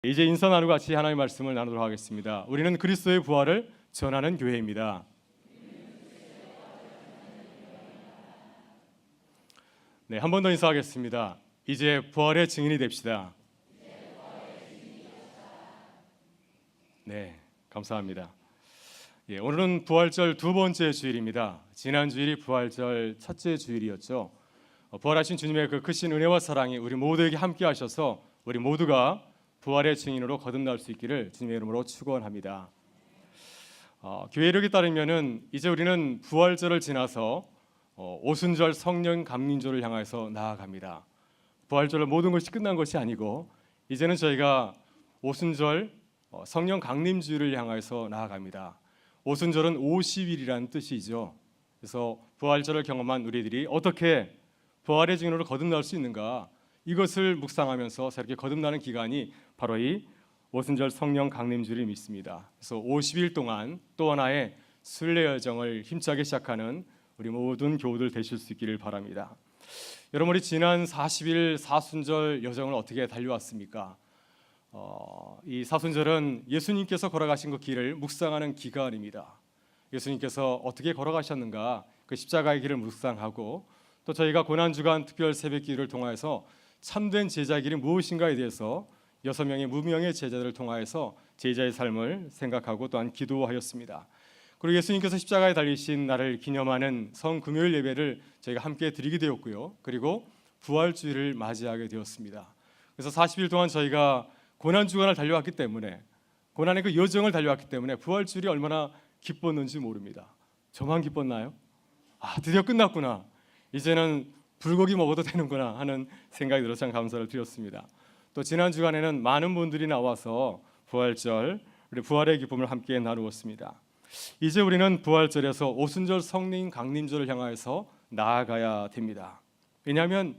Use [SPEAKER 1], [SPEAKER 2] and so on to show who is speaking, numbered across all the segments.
[SPEAKER 1] 이제 인사 나누고 같이 하나님의 말씀을 나누도록 하겠습니다. 우리는 그리스도의 부활을 전하는 교회입니다. 네, 한 번 더 인사하겠습니다. 이제 부활의 증인이 됩시다. 네, 감사합니다. 오늘은 부활절 두 번째 주일입니다. 지난 주일이 부활절 첫째 주일이었죠. 부활하신 주님의 그 크신 은혜와 사랑이 우리 모두에게 함께 하셔서 우리 모두가 부활의 증인으로 거듭날 수 있기를 주님의 이름으로 축원합니다. 교회 이력에 따르면은 이제 우리는 부활절을 지나서 오순절 성령 강림절을 향해서 나아갑니다. 부활절로 모든 것이 끝난 것이 아니고 이제는 저희가 오순절 성령 강림주일을 향해서 나아갑니다. 오순절은 50일이라는 뜻이죠. 그래서 부활절을 경험한 우리들이 어떻게 부활의 증인으로 거듭날 수 있는가, 이것을 묵상하면서 새롭게 거듭나는 기간이 바로 이 오순절 성령 강림주일을 믿습니다. 그래서 50일 동안 또 하나의 순례 여정을 힘차게 시작하는 우리 모든 교우들 되실 수 있기를 바랍니다. 여러분, 우리 지난 40일 사순절 여정을 어떻게 달려왔습니까? 이 사순절은 예수님께서 걸어가신 그 길을 묵상하는 기간입니다. 예수님께서 어떻게 걸어가셨는가, 그 십자가의 길을 묵상하고, 또 저희가 고난주간 특별 새벽기도를 통해서 참된 제자의 길이 무엇인가에 대해서 6명의 무명의 제자들을 통하여서 제자의 삶을 생각하고 또한 기도하였습니다. 그리고 예수님께서 십자가에 달리신 날을 기념하는 성금요일 예배를 저희가 함께 드리게 되었고요. 그리고 부활주일을 맞이하게 되었습니다. 그래서 40일 동안 저희가 고난주간을 달려왔기 때문에, 고난의 그 여정을 달려왔기 때문에 부활주일이 얼마나 기뻤는지 모릅니다. 저만 기뻤나요? 드디어 끝났구나, 이제는 불고기 먹어도 되는구나 하는 생각이 들어서 참 감사를 드렸습니다. 또 지난 주간에는 많은 분들이 나와서 부활절, 우리 부활의 기쁨을 함께 나누었습니다. 이제 우리는 부활절에서 오순절 성령 강림절을 향해서 나아가야 됩니다. 왜냐하면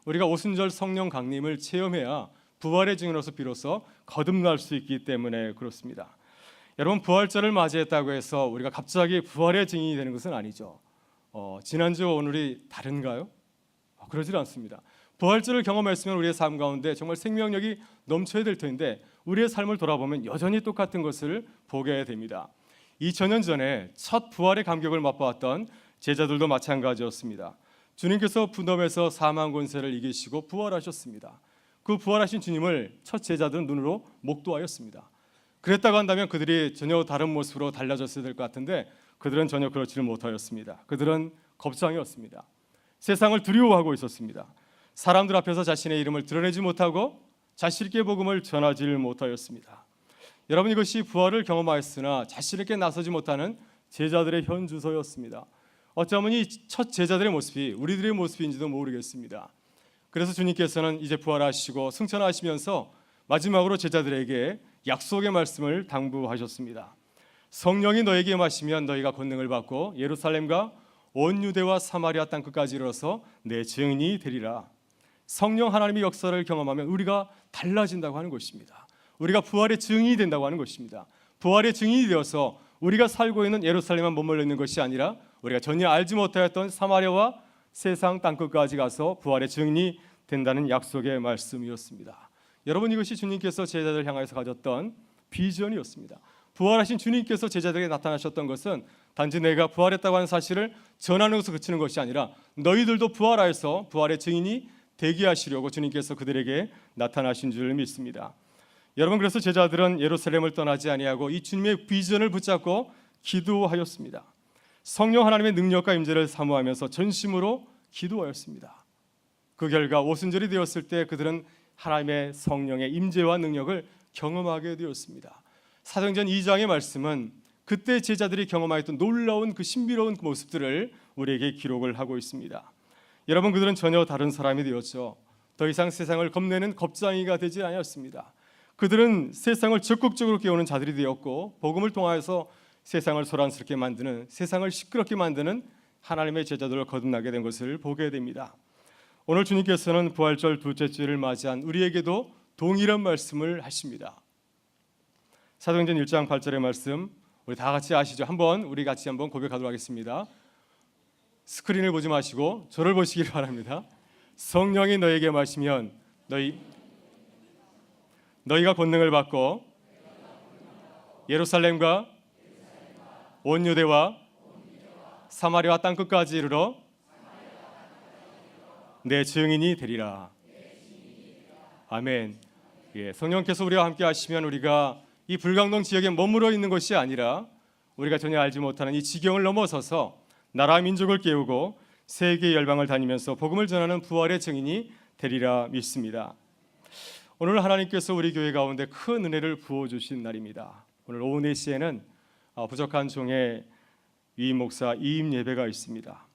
[SPEAKER 1] 우리가 오순절 성령 강림을 체험해야 부활의 증인으로서 비로소 거듭날 수 있기 때문에 그렇습니다. 여러분, 부활절을 맞이했다고 해서 우리가 갑자기 부활의 증인이 되는 것은 아니죠. 지난주와 오늘이 다른가요? 그러질 않습니다. 부활절을 경험했으면 우리의 삶 가운데 정말 생명력이 넘쳐야 될 텐데 우리의 삶을 돌아보면 여전히 똑같은 것을 보게 됩니다. 2000년 전에 첫 부활의 감격을 맛보았던 제자들도 마찬가지였습니다. 주님께서 분덤에서 사망 권세를 이기시고 부활하셨습니다. 그 부활하신 주님을 첫 제자들은 눈으로 목도하였습니다. 그랬다고 한다면 그들이 전혀 다른 모습으로 달라졌어야 될 것 같은데 그들은 전혀 그렇지를 못하였습니다. 그들은 겁장이었습니다. 세상을 두려워하고 있었습니다. 사람들 앞에서 자신의 이름을 드러내지 못하고 자신 있게 복음을 전하지 못하였습니다. 여러분, 이것이 부활을 경험하였으나 자신 있게 나서지 못하는 제자들의 현주소였습니다. 어쩌면 이 첫 제자들의 모습이 우리들의 모습인지도 모르겠습니다. 그래서 주님께서는 이제 부활하시고 승천하시면서 마지막으로 제자들에게 약속의 말씀을 당부하셨습니다. 성령이 너에게 임하시면 너희가 권능을 받고 예루살렘과 온 유대와 사마리아 땅 끝까지 이르러서 내 증인이 되리라. 성령 하나님의 역사를 경험하면 우리가 달라진다고 하는 것입니다. 우리가 부활의 증인이 된다고 하는 것입니다. 부활의 증인이 되어서 우리가 살고 있는 예루살렘만 머물러 있는 것이 아니라 우리가 전혀 알지 못하였던 사마리아와 세상 땅 끝까지 가서 부활의 증인이 된다는 약속의 말씀이었습니다. 여러분, 이것이 주님께서 제자들을 향해서 가졌던 비전이었습니다. 부활하신 주님께서 제자들에게 나타나셨던 것은 단지 내가 부활했다고 하는 사실을 전하는 것으로 그치는 것이 아니라 너희들도 부활하여서 부활의 증인이 되게 하시려고 주님께서 그들에게 나타나신 줄 믿습니다. 여러분, 그래서 제자들은 예루살렘을 떠나지 아니하고 이 주님의 비전을 붙잡고 기도하였습니다. 성령 하나님의 능력과 임재를 사모하면서 전심으로 기도하였습니다. 그 결과 오순절이 되었을 때 그들은 하나님의 성령의 임재와 능력을 경험하게 되었습니다. 사도행전 2장의 말씀은 그때 제자들이 경험하였던 놀라운 그 신비로운 그 모습들을 우리에게 기록을 하고 있습니다. 여러분, 그들은 전혀 다른 사람이 되었죠. 더 이상 세상을 겁내는 겁쟁이가 되지 않았습니다. 그들은 세상을 적극적으로 깨우는 자들이 되었고 복음을 통하여서 세상을 소란스럽게 만드는, 세상을 시끄럽게 만드는 하나님의 제자들을 거듭나게 된 것을 보게 됩니다. 오늘 주님께서는 부활절 둘째 주일을 맞이한 우리에게도 동일한 말씀을 하십니다. 사도행전 1장 8절의 말씀 우리 다 같이 아시죠? 우리 같이 한번 고백하도록 하겠습니다. 스크린을 보지 마시고 저를 보시기를 바랍니다. 성령이 너에게 마시면 너희가 권능을 받고 예루살렘과 온 유대와 사마리아 땅 끝까지 이르러 내 증인이 되리라. 아멘. 예, 성령께서 우리와 함께 하시면 우리가 이 불광동 지역에 머물러 있는 것이 아니라 우리가 전혀 알지 못하는 이 지경을 넘어서서 나라 민족을 깨우고 세계 열방을 다니면서 복음을 전하는 부활의 증인이 되리라 믿습니다. 오늘 하나님께서 우리 교회 가운데 큰 은혜를 부어주신 날입니다. 오늘 오후 4시에는 부족한 종의 위임 목사 이임 예배가 있습니다.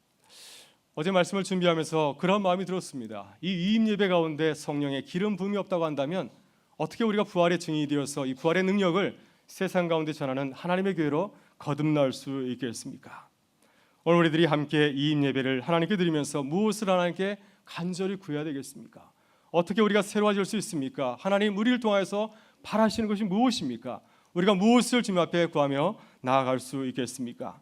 [SPEAKER 1] 어제 말씀을 준비하면서 그런 마음이 들었습니다. 이 위임 예배 가운데 성령의 기름 부음이 없다고 한다면 어떻게 우리가 부활의 증인이 되어서 이 부활의 능력을 세상 가운데 전하는 하나님의 교회로 거듭날 수 있겠습니까? 오늘 우리들이 함께 이임 예배를 하나님께 드리면서 무엇을 하나님께 간절히 구해야 되겠습니까? 어떻게 우리가 새로워질 수 있습니까? 하나님 우리를 통하여서 바라시는 것이 무엇입니까? 우리가 무엇을 주님 앞에 구하며 나아갈 수 있겠습니까?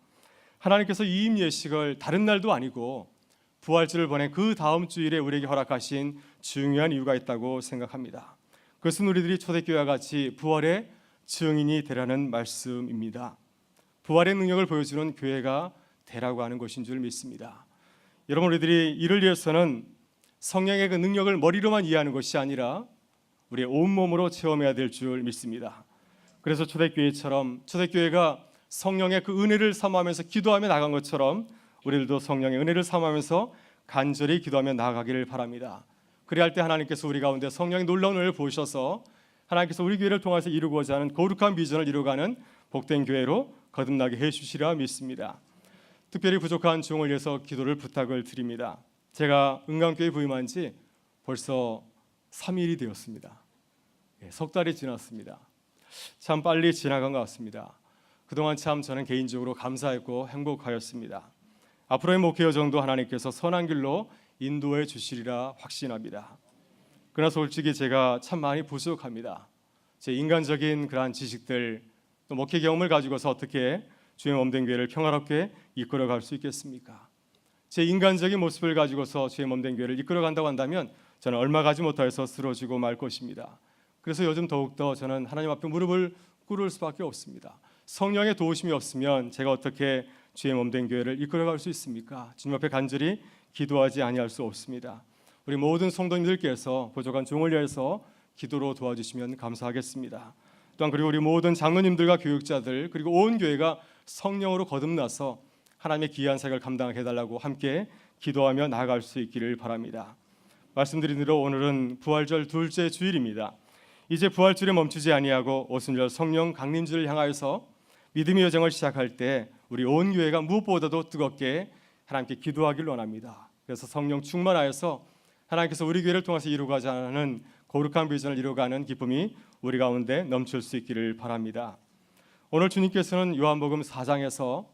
[SPEAKER 1] 하나님께서 이임 예식을 다른 날도 아니고 부활주를 보낸 그 다음 주일에 우리에게 허락하신 중요한 이유가 있다고 생각합니다. 그것은 우리들이 초대교회와 같이 부활의 증인이 되라는 말씀입니다. 부활의 능력을 보여주는 교회가 되라고 하는 것인 줄 믿습니다. 여러분, 우리들이 이를 위해서는 성령의 그 능력을 머리로만 이해하는 것이 아니라 우리의 온몸으로 체험해야 될 줄 믿습니다. 그래서 초대교회처럼 초대교회가 성령의 그 은혜를 사모하면서 기도하며 나간 것처럼 우리들도 성령의 은혜를 사모하면서 간절히 기도하며 나아가기를 바랍니다. 그리할 때 하나님께서 우리 가운데 성령의 놀라운 은혜를 보셔서 하나님께서 우리 교회를 통해서 이루고자 하는 거룩한 비전을 이루어가는 복된 교회로 거듭나게 해주시리라 믿습니다. 특별히 부족한 종을 위해서 기도를 부탁을 드립니다. 제가 은강교회 부임한 지 벌써 3일이 되었습니다. 석 달이 지났습니다. 참 빨리 지나간 것 같습니다. 그동안 참 저는 개인적으로 감사했고 행복하였습니다. 앞으로의 목회 여정도 하나님께서 선한 길로 인도해 주시리라 확신합니다. 그러나 솔직히 제가 참 많이 부족합니다. 제 인간적인 그러한 지식들 또 목회 경험을 가지고서 어떻게 주의 몸된 교회를 평화롭게 이끌어갈 수 있겠습니까? 제 인간적인 모습을 가지고서 주의 몸된 교회를 이끌어간다고 한다면 저는 얼마 가지 못하여서 쓰러지고 말 것입니다. 그래서 요즘 더욱더 저는 하나님 앞에 무릎을 꿇을 수밖에 없습니다. 성령의 도우심이 없으면 제가 어떻게 주의 몸된 교회를 이끌어갈 수 있습니까? 주님 앞에 간절히 기도하지 아니할 수 없습니다. 우리 모든 성도님들께서 부족한 종을 위해서 기도로 도와주시면 감사하겠습니다. 또한 그리고 우리 모든 장로님들과 교육자들 그리고 온 교회가 성령으로 거듭나서 하나님의 귀한 사역을 감당하게 해달라고 함께 기도하며 나아갈 수 있기를 바랍니다. 말씀드린 대로 오늘은 부활절 둘째 주일입니다. 이제 부활주일에 멈추지 아니하고 오순절 성령 강림주를 향하여서 믿음의 여정을 시작할 때 우리 온 교회가 무엇보다도 뜨겁게 하나님께 기도하길 원합니다. 그래서 성령 충만하여서 하나님께서 우리 교회를 통해서 이루고자 하는 거룩한 비전을 이루어가는 기쁨이 우리 가운데 넘칠 수 있기를 바랍니다. 오늘 주님께서는 요한복음 4장에서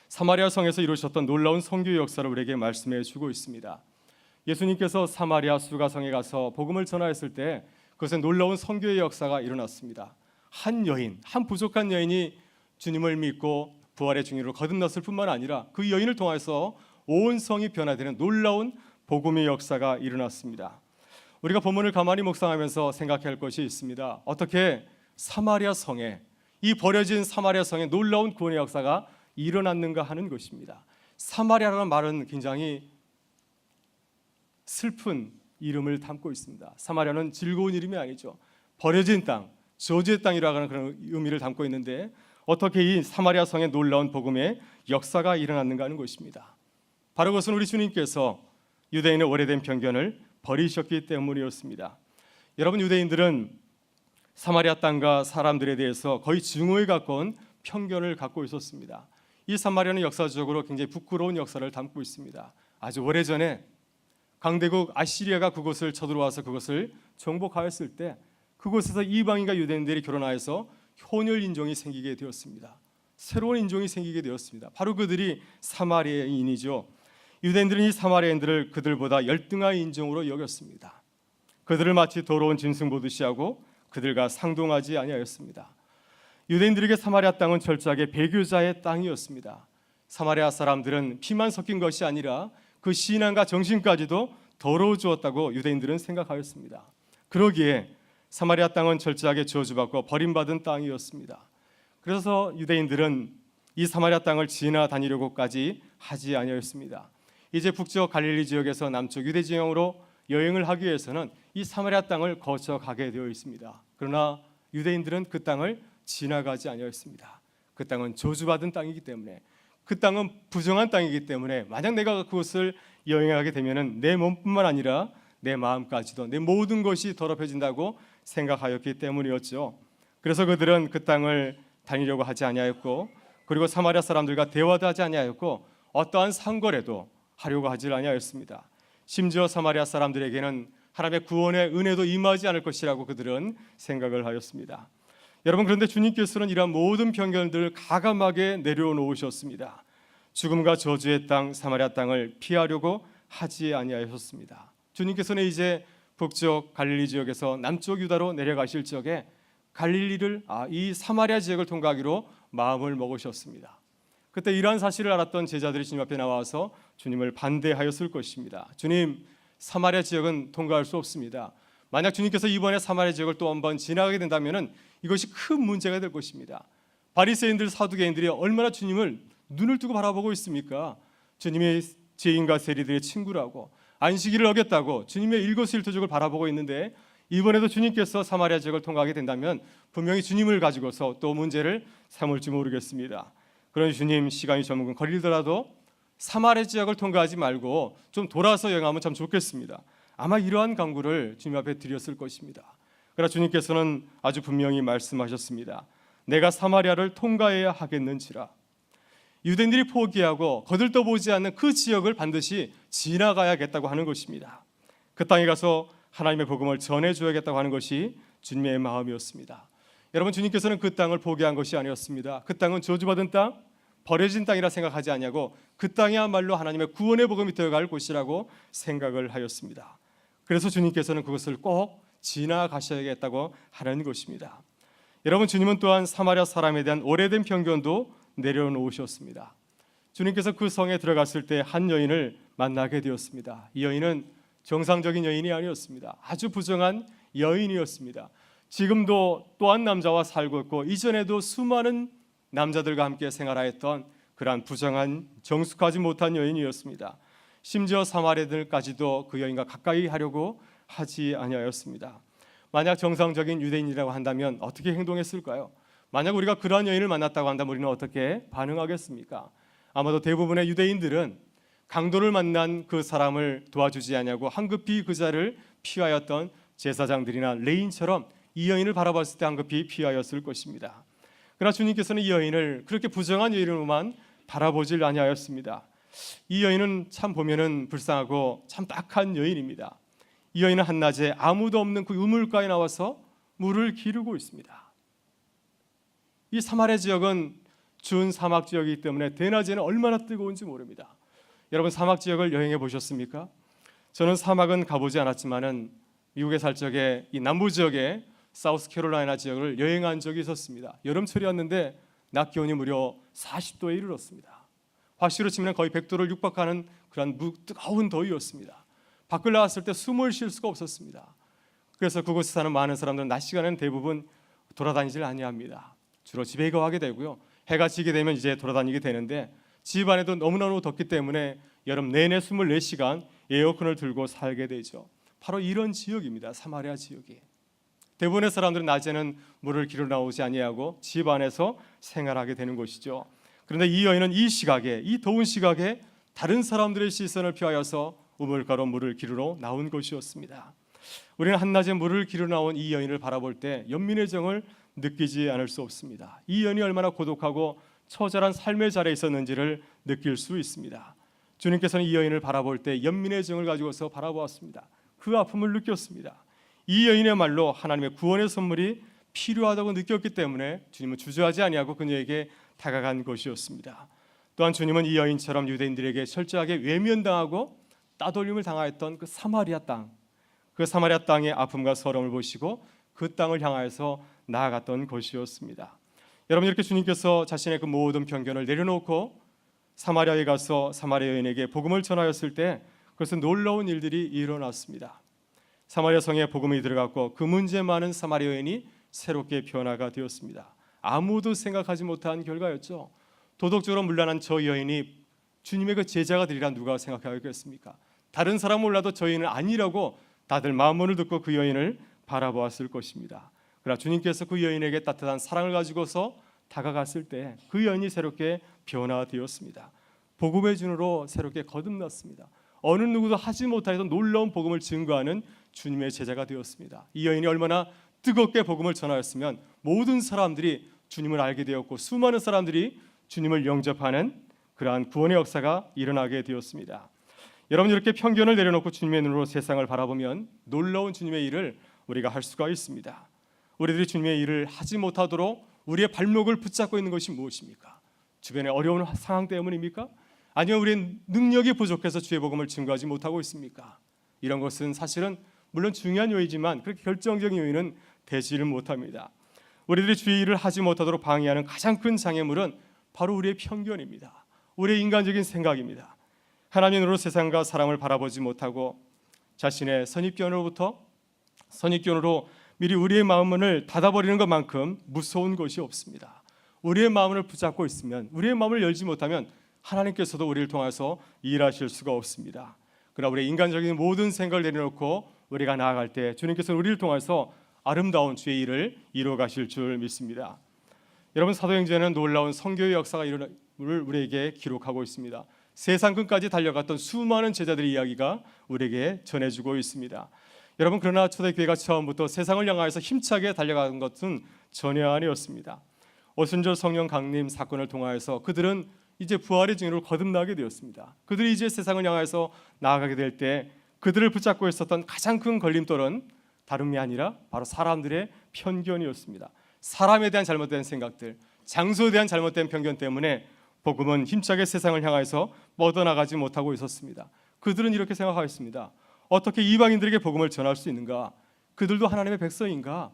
[SPEAKER 1] 사마리아 성에서 이루셨던 놀라운 선교 역사를 우리에게 말씀해 주고 있습니다. 예수님께서 사마리아 수가성에 가서 복음을 전하였을 때 그것에 놀라운 선교의 역사가 일어났습니다. 한 여인, 한 부족한 여인이 주님을 믿고 부활의 증인으로 거듭났을 뿐만 아니라 그 여인을 통해서 온 성이 변화되는 놀라운 복음의 역사가 일어났습니다. 우리가 본문을 가만히 묵상하면서 생각해야 할 것이 있습니다. 어떻게 사마리아 성에 이 버려진 사마리아 성에 놀라운 구원의 역사가 일어났는가 하는 것입니다. 사마리아라는 말은 굉장히 슬픈 이름을 담고 있습니다. 사마리아는 즐거운 이름이 아니죠. 버려진 땅, 저주의 땅이라고 하는 그런 의미를 담고 있는데 어떻게 이 사마리아 성에 놀라운 복음의 역사가 일어났는가 하는 것입니다. 바로 그것은 우리 주님께서 유대인의 오래된 편견을 버리셨기 때문이었습니다. 여러분, 유대인들은 사마리아 땅과 사람들에 대해서 거의 증오에 가까운 편견을 갖고 있었습니다. 이 사마리아는 역사적으로 굉장히 부끄러운 역사를 담고 있습니다. 아주 오래전에 강대국 아시리아가 그곳을 쳐들어와서 그것을 정복하였을 때 그곳에서 이방인과 유대인들이 결혼하여서 혼혈 인종이 생기게 되었습니다. 새로운 인종이 생기게 되었습니다. 바로 그들이 사마리아인이죠. 유대인들은 이 사마리아인들을 그들보다 열등한 인종으로 여겼습니다. 그들을 마치 더러운 짐승 보듯이 하고 그들과 상동하지 아니하였습니다. 유대인들에게 사마리아 땅은 철저하게 배교자의 땅이었습니다. 사마리아 사람들은 피만 섞인 것이 아니라 그 신앙과 정신까지도 더러워 주었다고 유대인들은 생각하였습니다. 그러기에 사마리아 땅은 철저하게 저주받고 버림받은 땅이었습니다. 그래서 유대인들은 이 사마리아 땅을 지나다니려고까지 하지 아니하였습니다. 이제 북쪽 갈릴리 지역에서 남쪽 유대 지역으로 여행을 하기 위해서는 이 사마리아 땅을 거쳐 가게 되어 있습니다. 그러나 유대인들은 그 땅을 지나가지 아니하였습니다. 그 땅은 저주받은 땅이기 때문에, 그 땅은 부정한 땅이기 때문에 만약 내가 그곳을 여행하게 되면은 내 몸뿐만 아니라 내 마음까지도, 내 모든 것이 더럽혀진다고 생각하였기 때문이었죠. 그래서 그들은 그 땅을 다니려고 하지 아니하였고, 그리고 사마리아 사람들과 대화도 하지 아니하였고, 어떠한 상거래도 하려고 하지 아니하였습니다. 심지어 사마리아 사람들에게는 하나님의 구원의 은혜도 임하지 않을 것이라고 그들은 생각을 하였습니다. 여러분, 그런데 주님께서는 이러한 모든 편견들을 가감하게 내려놓으셨습니다. 죽음과 저주의 땅 사마리아 땅을 피하려고 하지 아니하셨습니다. 주님께서는 이제 북쪽 갈릴리 지역에서 남쪽 유다로 내려가실 적에 갈릴리를 이 사마리아 지역을 통과하기로 마음을 먹으셨습니다. 그때 이러한 사실을 알았던 제자들이 주님 앞에 나와서 주님을 반대하였을 것입니다. 주님, 사마리아 지역은 통과할 수 없습니다. 만약 주님께서 이번에 사마리아 지역을 또 한번 지나가게 된다면 이것이 큰 문제가 될 것입니다. 바리새인들, 사두개인들이 얼마나 주님을 눈을 뜨고 바라보고 있습니까? 주님이 죄인과 세리들의 친구라고, 안식일을 어겼다고 주님의 일거수일투족을 바라보고 있는데, 이번에도 주님께서 사마리아 지역을 통과하게 된다면 분명히 주님을 가지고서 또 문제를 삼을지 모르겠습니다. 그러니 주님, 시간이 조금 걸리더라도 사마리아 지역을 통과하지 말고 좀 돌아서 여행하면 참 좋겠습니다. 아마 이러한 강구를 주님 앞에 드렸을 것입니다. 그러나 주님께서는 아주 분명히 말씀하셨습니다. 내가 사마리아를 통과해야 하겠는지라. 유대인들이 포기하고 거들떠보지 않는 그 지역을 반드시 지나가야겠다고 하는 것입니다. 그 땅에 가서 하나님의 복음을 전해줘야겠다고 하는 것이 주님의 마음이었습니다. 여러분, 주님께서는 그 땅을 포기한 것이 아니었습니다. 그 땅은 저주받은 땅, 버려진 땅이라 생각하지 아니하고 그 땅이야말로 하나님의 구원의 복음이 되어갈 곳이라고 생각을 하였습니다. 그래서 주님께서는 그것을 꼭 지나가셔야겠다고 하는 것입니다. 여러분, 주님은 또한 사마리아 사람에 대한 오래된 편견도 내려놓으셨습니다. 주님께서 그 성에 들어갔을 때 한 여인을 만나게 되었습니다. 이 여인은 정상적인 여인이 아니었습니다. 아주 부정한 여인이었습니다. 지금도 또 한 남자와 살고 있고 이전에도 수많은 남자들과 함께 생활하였던 그러한 부정한 정숙하지 못한 여인이었습니다. 심지어 사마리아들까지도 그 여인과 가까이 하려고 하지 아니하였습니다. 만약 정상적인 유대인이라고 한다면 어떻게 행동했을까요? 만약 우리가 그러한 여인을 만났다고 한다면 우리는 어떻게 반응하겠습니까? 아마도 대부분의 유대인들은 강도를 만난 그 사람을 도와주지 아니하고 황급히 그 자를 피하였던 제사장들이나 레인처럼 이 여인을 바라봤을 때 황급히 피하였을 것입니다. 그러나 주님께서는 이 여인을 그렇게 부정한 여인으로만 바라보질 아니하였습니다. 이 여인은 참 보면은 불쌍하고 참 딱한 여인입니다. 이 여인은 한낮에 아무도 없는 그 우물가에 나와서 물을 기르고 있습니다. 이 사마리아 지역은 준 사막 지역이기 때문에 대낮에는 얼마나 뜨거운지 모릅니다. 여러분, 사막 지역을 여행해 보셨습니까? 저는 사막은 가보지 않았지만은 미국에 살 적에 이 남부 지역에 사우스캐롤라이나 지역을 여행한 적이 있었습니다. 여름철이었는데 낮 기온이 무려 40도에 이르렀습니다. 화씨로 치면 거의 100도를 육박하는 그런 뜨거운 더위였습니다. 밖을 나왔을 때 숨을 쉴 수가 없었습니다. 그래서 그곳에 사는 많은 사람들은 낮 시간에는 대부분 돌아다니질 아니합니다. 주로 집에 거하게 되고요. 해가 지게 되면 이제 돌아다니게 되는데 집 안에도 너무너무 덥기 때문에 여름 내내 24시간 에어컨을 들고 살게 되죠. 바로 이런 지역입니다. 사마리아 지역이. 대부분의 사람들은 낮에는 물을 기르러 나오지 아니하고 집 안에서 생활하게 되는 것이죠. 그런데 이 여인은 이 시각에, 이 더운 시각에 다른 사람들의 시선을 피하여서 우물가로 물을 기르러 나온 것이었습니다. 우리는 한낮에 물을 기르러 나온 이 여인을 바라볼 때 연민의 정을 느끼지 않을 수 없습니다. 이 여인이 얼마나 고독하고 처절한 삶의 자리에 있었는지를 느낄 수 있습니다. 주님께서는 이 여인을 바라볼 때 연민의 정을 가지고서 바라보았습니다. 그 아픔을 느꼈습니다. 이 여인의 말로 하나님의 구원의 선물이 필요하다고 느꼈기 때문에 주님은 주저하지 아니하고 그녀에게 다가간 것이었습니다. 또한 주님은 이 여인처럼 유대인들에게 철저하게 외면당하고 따돌림을 당하였던 그 사마리아 땅, 그 사마리아 땅의 아픔과 서러움을 보시고 그 땅을 향하여서 나아갔던 것이었습니다. 여러분, 이렇게 주님께서 자신의 그 모든 편견을 내려놓고 사마리아에 가서 사마리아 여인에게 복음을 전하였을 때 그것은 놀라운 일들이 일어났습니다. 사마리아 성에 복음이 들어갔고 그 문제 많은 사마리아 여인이 새롭게 변화가 되었습니다. 아무도 생각하지 못한 결과였죠. 도덕적으로 문란한 저 여인이 주님의 그 제자가 되리라 누가 생각하겠습니까? 다른 사람 몰라도 저 여인은 아니라고 다들 마음문을 듣고 그 여인을 바라보았을 것입니다. 그러나 주님께서 그 여인에게 따뜻한 사랑을 가지고서 다가갔을 때 그 여인이 새롭게 변화되었습니다. 복음의 준으로 새롭게 거듭났습니다. 어느 누구도 하지 못하던 놀라운 복음을 증거하는 주님의 제자가 되었습니다. 이 여인이 얼마나 뜨겁게 복음을 전하였으면 모든 사람들이 주님을 알게 되었고 수많은 사람들이 주님을 영접하는 그러한 구원의 역사가 일어나게 되었습니다. 여러분, 이렇게 편견을 내려놓고 주님의 눈으로 세상을 바라보면 놀라운 주님의 일을 우리가 할 수가 있습니다. 우리들이 주님의 일을 하지 못하도록 우리의 발목을 붙잡고 있는 것이 무엇입니까? 주변의 어려운 상황 때문입니까? 아니면 우리의 능력이 부족해서 주의 복음을 증거하지 못하고 있습니까? 이런 것은 사실은 물론 중요한 요인이지만 그렇게 결정적인 요인은 되지를 못합니다. 우리들이 주의 일을 하지 못하도록 방해하는 가장 큰 장애물은 바로 우리의 편견입니다. 우리의 인간적인 생각입니다. 하나님으로 세상과 사람을 바라보지 못하고 자신의 선입견으로 미리 우리의 마음을 닫아버리는 것만큼 무서운 것이 없습니다. 우리의 마음을 붙잡고 있으면, 우리의 마음을 열지 못하면 하나님께서도 우리를 통해서 일하실 수가 없습니다. 그러나 우리의 인간적인 모든 생각을 내려놓고 우리가 나아갈 때 주님께서는 우리를 통해서 아름다운 주의 일을 이루어 가실 줄 믿습니다. 여러분, 사도행전에는 놀라운 선교의 역사가 우리에게 기록하고 있습니다. 세상 끝까지 달려갔던 수많은 제자들의 이야기가 우리에게 전해주고 있습니다. 여러분, 그러나 초대교회가 처음부터 세상을 향하여서 힘차게 달려간 것은 전혀 아니었습니다. 오순절 성령 강림 사건을 통하여서 그들은 이제 부활의 증인으로 거듭나게 되었습니다. 그들이 이제 세상을 향해서 나아가게 될 때 그들을 붙잡고 있었던 가장 큰 걸림돌은 다름이 아니라 바로 사람들의 편견이었습니다. 사람에 대한 잘못된 생각들, 장소에 대한 잘못된 편견 때문에 복음은 힘차게 세상을 향해서 뻗어나가지 못하고 있었습니다. 그들은 이렇게 생각하였습니다. 어떻게 이방인들에게 복음을 전할 수 있는가? 그들도 하나님의 백성인가?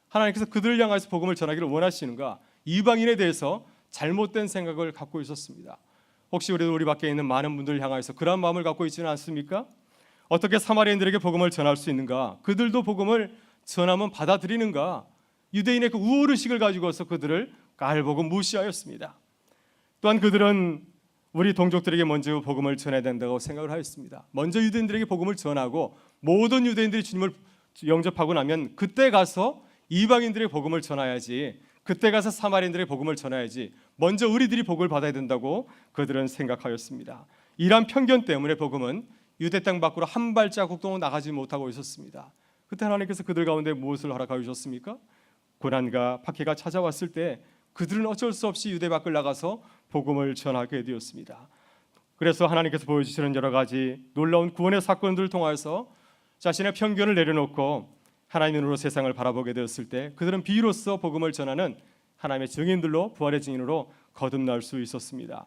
[SPEAKER 1] 하나님께서 그들을 향해서 복음을 전하기를 원하시는가? 이방인에 대해서 잘못된 생각을 갖고 있었습니다. 혹시 우리 밖에 있는 많은 분들을 향해서 그런 마음을 갖고 있지는 않습니까? 어떻게 사마리아인들에게 복음을 전할 수 있는가? 그들도 복음을 전하면 받아들이는가? 유대인의 그 우월의식을 가지고서 그들을 깔보고 무시하였습니다. 또한 그들은 우리 동족들에게 먼저 복음을 전해야 된다고 생각을 하였습니다. 먼저 유대인들에게 복음을 전하고 모든 유대인들이 주님을 영접하고 나면 그때 가서 이방인들에게 복음을 전해야지, 그때 가서 사마리아인들에게 복음을 전해야지, 먼저 우리들이 복을 받아야 된다고 그들은 생각하였습니다. 이러한 편견 때문에 복음은 유대 땅 밖으로 한 발자국도 나가지 못하고 있었습니다. 그때 하나님께서 그들 가운데 무엇을 허락하여 주셨습니까? 고난과 박해가 찾아왔을 때 그들은 어쩔 수 없이 유대 밖을 나가서 복음을 전하게 되었습니다. 그래서 하나님께서 보여주시는 여러 가지 놀라운 구원의 사건들을 통해서 자신의 편견을 내려놓고 하나님의 눈으로 세상을 바라보게 되었을 때 그들은 비로소 복음을 전하는 하나님의 증인들로, 부활의 증인으로 거듭날 수 있었습니다.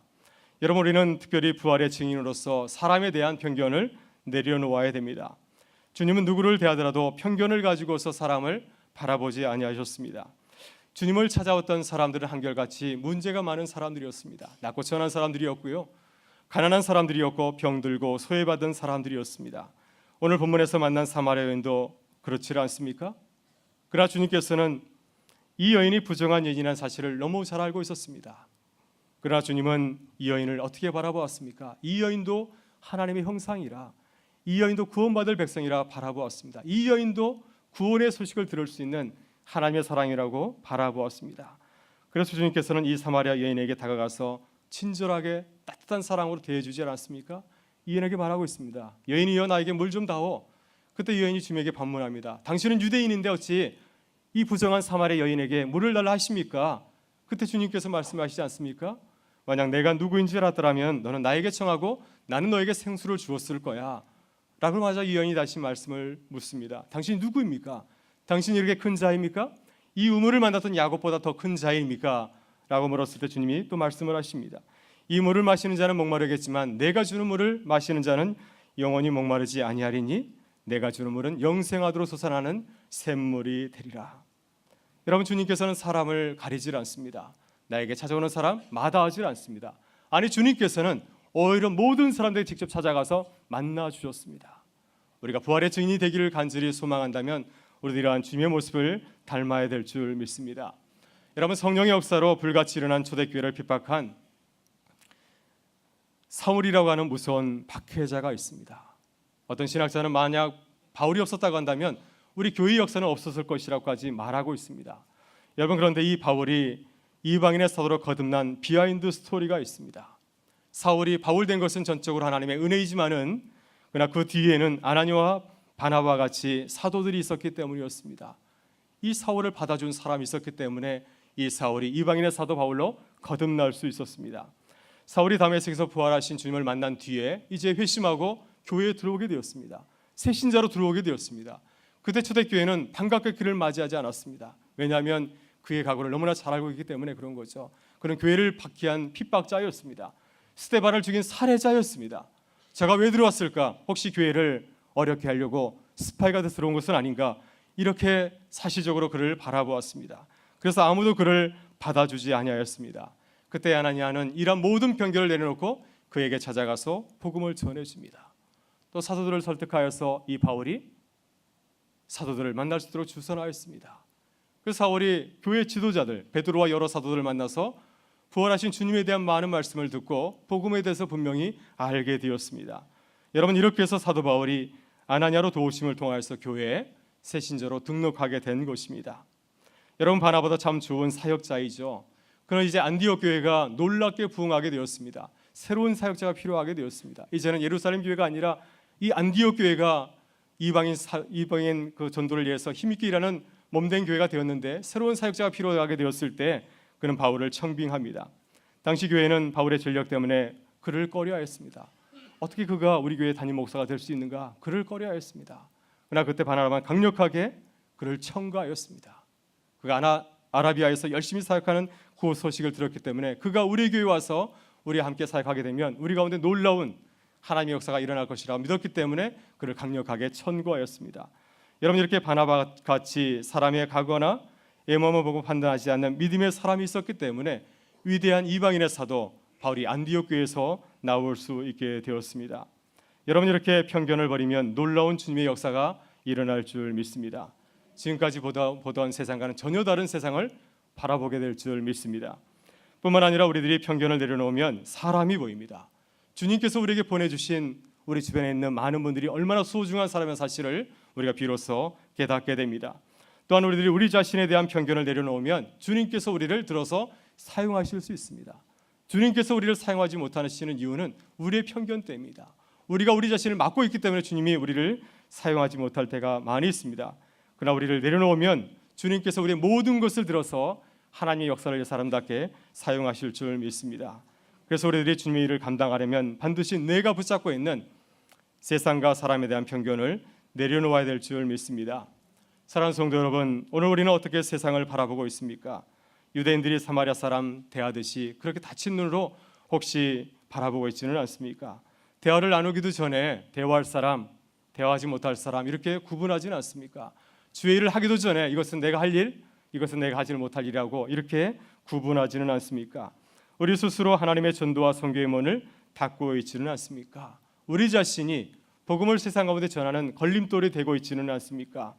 [SPEAKER 1] 여러분, 우리는 특별히 부활의 증인으로서 사람에 대한 편견을 내려놓아야 됩니다. 주님은 누구를 대하더라도 편견을 가지고서 사람을 바라보지 아니하셨습니다. 주님을 찾아왔던 사람들은 한결같이 문제가 많은 사람들이었습니다. 낮고 천한 사람들이었고요, 가난한 사람들이었고 병들고 소외받은 사람들이었습니다. 오늘 본문에서 만난 사마리아 여인도 그렇지 않습니까? 그러나 주님께서는 이 여인이 부정한 여인이라는 사실을 너무 잘 알고 있었습니다. 그러나 주님은 이 여인을 어떻게 바라보았습니까? 이 여인도 하나님의 형상이라, 이 여인도 구원받을 백성이라 바라보았습니다. 이 여인도 구원의 소식을 들을 수 있는 하나님의 사랑이라고 바라보았습니다. 그래서 주님께서는 이 사마리아 여인에게 다가가서 친절하게 따뜻한 사랑으로 대해주지 않았습니까? 이 여인에게 말하고 있습니다. 여인이여, 나에게 물 좀 다오. 그때 이 여인이 주님에게 반문합니다. 당신은 유대인인데 어찌 이 부정한 사마리아 여인에게 물을 달라 하십니까? 그때 주님께서 말씀하시지 않습니까? 만약 내가 누구인지 알았더라면 너는 나에게 청하고 나는 너에게 생수를 주었을 거야 라고 하자 이 여인이 다시 말씀을 묻습니다. 당신이 누구입니까? 당신이 이렇게 큰 자입니까? 이 우물을 만났던 야곱보다 더 큰 자입니까? 라고 물었을 때 주님이 또 말씀을 하십니다. 이 물을 마시는 자는 목마르겠지만 내가 주는 물을 마시는 자는 영원히 목마르지 아니하리니 내가 주는 물은 영생하도록 솟아나는 샘물이 되리라. 여러분, 주님께서는 사람을 가리질 않습니다. 나에게 찾아오는 사람 마다하지 않습니다. 아니, 주님께서는 오히려 모든 사람들이 직접 찾아가서 만나 주셨습니다. 우리가 부활의 증인이 되기를 간절히 소망한다면 우리도 이러한 주님의 모습을 닮아야 될 줄 믿습니다. 여러분, 성령의 역사로 불같이 일어난 초대교회를 핍박한 사울이라고 하는 무서운 박해자가 있습니다. 어떤 신학자는 만약 바울이 없었다고 한다면 우리 교회 역사는 없었을 것이라고까지 말하고 있습니다. 여러분, 그런데 이 바울이 이방인의 사도로 거듭난 비하인드 스토리가 있습니다. 사울이 바울 된 것은 전적으로 하나님의 은혜이지만은 그러나 그 뒤에는 아나니아와 바나바와 같이 사도들이 있었기 때문이었습니다. 이 사울을 받아준 사람이 있었기 때문에 이 사울이 이방인의 사도 바울로 거듭날 수 있었습니다. 사울이 다메섹에서 부활하신 주님을 만난 뒤에 이제 회심하고 교회에 들어오게 되었습니다. 새 신자로 들어오게 되었습니다. 그때 초대교회는 반갑게 그를 맞이하지 않았습니다. 왜냐하면 그의 각오를 너무나 잘 알고 있기 때문에 그런 거죠. 그는 교회를 박해한 핍박자였습니다. 스데반을 죽인 살해자였습니다. 제가 왜 들어왔을까? 혹시 교회를 어렵게 하려고 스파이가 돼서 들어온 것은 아닌가? 이렇게 사실적으로 그를 바라보았습니다. 그래서 아무도 그를 받아주지 아니하였습니다. 그때 아나니아는 이런 모든 편견을 내려놓고 그에게 찾아가서 복음을 전해줍니다. 또 사도들을 설득하여서 이 바울이 사도들을 만날 수 있도록 주선하였습니다. 그 사울이 교회 지도자들 베드로와 여러 사도들을 만나서 부활하신 주님에 대한 많은 말씀을 듣고 복음에 대해서 분명히 알게 되었습니다. 여러분, 이렇게 해서 사도 바울이 아나니아로 도우심을 통하여서 교회에 새신자로 등록하게 된 것입니다. 여러분, 바나바도 참 좋은 사역자이죠. 그러나 이제 안디옥 교회가 놀랍게 부흥하게 되었습니다. 새로운 사역자가 필요하게 되었습니다. 이제는 예루살렘 교회가 아니라 이 안디옥 교회가 이방인 그 전도를 위해서 힘있게 일하는 몸된 교회가 되었는데 새로운 사역자가 필요하게 되었을 때 그는 바울을 청빙합니다. 당시 교회는 바울의 전력 때문에 그를 꺼려하였습니다. 어떻게 그가 우리 교회 담임 목사가 될 수 있는가? 그를 꺼려하였습니다. 그러나 그때 바나바는 강력하게 그를 청구하였습니다. 그가 아라비아에서 열심히 사역하는 그 소식을 들었기 때문에 그가 우리 교회에 와서 우리와 함께 사역하게 되면 우리 가운데 놀라운 하나님의 역사가 일어날 것이라고 믿었기 때문에 그를 강력하게 청구하였습니다. 여러분, 이렇게 바나바 같이 사람의 각오나 애모모 보고 판단하지 않는 믿음의 사람이 있었기 때문에 위대한 이방인의 사도 바울이 안디옥 교회에서 나올 수 있게 되었습니다. 여러분, 이렇게 편견을 버리면 놀라운 주님의 역사가 일어날 줄 믿습니다. 지금까지 보던 세상과는 전혀 다른 세상을 바라보게 될 줄 믿습니다. 뿐만 아니라 우리들이 편견을 내려놓으면 사람이 보입니다. 주님께서 우리에게 보내주신 우리 주변에 있는 많은 분들이 얼마나 소중한 사람의 사실을 우리가 비로소 깨닫게 됩니다. 또한 우리들이 우리 자신에 대한 편견을 내려놓으면 주님께서 우리를 들어서 사용하실 수 있습니다. 주님께서 우리를 사용하지 못하시는 이유는 우리의 편견 때문입니다. 우리가 우리 자신을 막고 있기 때문에 주님이 우리를 사용하지 못할 때가 많이 있습니다. 그러나 우리를 내려놓으면 주님께서 우리의 모든 것을 들어서 하나님의 역사를 위해 사람답게 사용하실 줄 믿습니다. 그래서 우리들이 주님의 일을 감당하려면 반드시 내가 붙잡고 있는 세상과 사람에 대한 편견을 내려놓아야 될 줄 믿습니다. 사랑하는 성도 여러분, 오늘 우리는 어떻게 세상을 바라보고 있습니까? 유대인들이 사마리아 사람 대하듯이 그렇게 닫힌 눈으로 혹시 바라보고 있지는 않습니까? 대화를 나누기도 전에 대화할 사람, 대화하지 못할 사람 이렇게 구분하지는 않습니까? 주의 일을 하기도 전에 이것은 내가 할 일, 이것은 내가 하지 못할 일이라고 이렇게 구분하지는 않습니까? 우리 스스로 하나님의 전도와 선교의 문을 닫고 있지는 않습니까? 우리 자신이 복음을 세상 가운데 전하는 걸림돌이 되고 있지는 않습니까?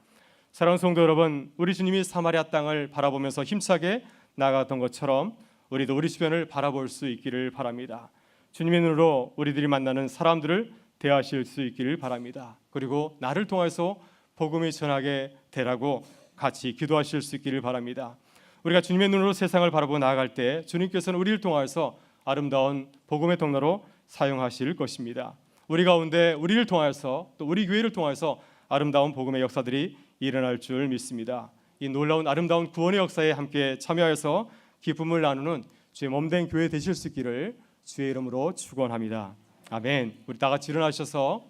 [SPEAKER 1] 사랑하는 성도 여러분, 우리 주님이 사마리아 땅을 바라보면서 힘차게 나아갔던 것처럼 우리도 우리 주변을 바라볼 수 있기를 바랍니다. 주님의 눈으로 우리들이 만나는 사람들을 대하실 수 있기를 바랍니다. 그리고 나를 통해서 복음이 전하게 되라고 같이 기도하실 수 있기를 바랍니다. 우리가 주님의 눈으로 세상을 바라보고 나아갈 때 주님께서는 우리를 통하여서 아름다운 복음의 통로로 사용하실 것입니다. 우리 가운데 우리를 통하여서 또 우리 교회를 통하여서 아름다운 복음의 역사들이 일어날 줄 믿습니다. 이 놀라운 아름다운 구원의 역사에 함께 참여해서 기쁨을 나누는 주의 몸된 교회 되실 수 있기를 주의 이름으로 축원합니다. 아멘. 우리 다 같이 일어나셔서